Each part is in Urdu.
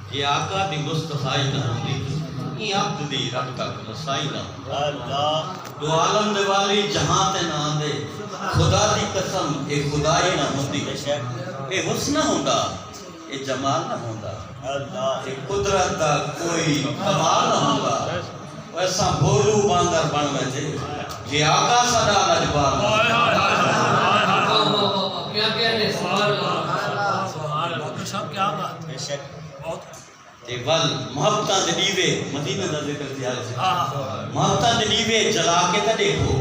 کہ آقا دی مصطفی نہ ہوندی یہ عبد دی رب تک رسائی نہ اللہ دو عالم دے والی جہاں تے نہ آندے خدا دی قسم اے خدائی نہ ہوندی اے حسن نہ ہوندا اے جمال نہ ہوندا اللہ اے قدرت دا کوئی کمال نہ ہوندا ایسا بولو باندر بن وجے کہ آقا صدا لجبار کیا کہنے سبحان اللہ ڈاکٹر صاحب کیا بات بے شک بہت تے ول محبتاں دے دیوے مدینہ دا ذکر کیا ہے محبتاں دے دیوے جلا کے تے دیکھو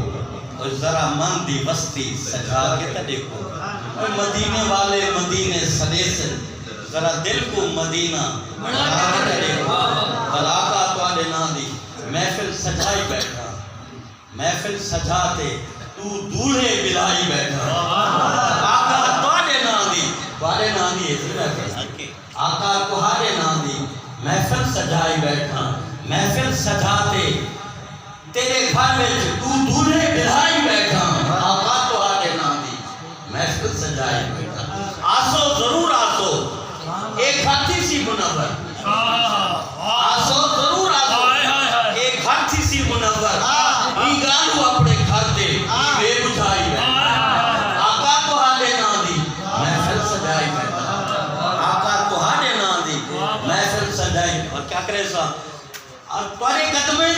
اور ذرا من دی بستی سجا کے تے دیکھو اور مدینے والے مدینے سدے سے ذرا دل کو مدینہ بنا کے تے دیکھو بلاکا تواڈے نام دی محفل سجائی بیٹھا محفل سجاتے تو دولہے بلائی بیٹھا آقا تواڈے نام دی ایسی محفل آقا تہاڈے نام دی محفل سجائی بیٹھا محفل سجاتے تیرے گھر وچ تو دولہے بلائی بیٹھا آقا تہاڈے نام دی محفل سجائی بیٹھا آسو ضرور آسو ایک ہاتھی سی منور آسو ضرور آسو ایک ہاتھی سی منور ای گالو اپنے گھر دے بے بجھائی بیٹھا آقا تہاڈے نام دی محفل سجائی بیٹھا آقا تہاڈے نام دی محفل سجائی اور کیا کرے سا اور تمہارے قدمیں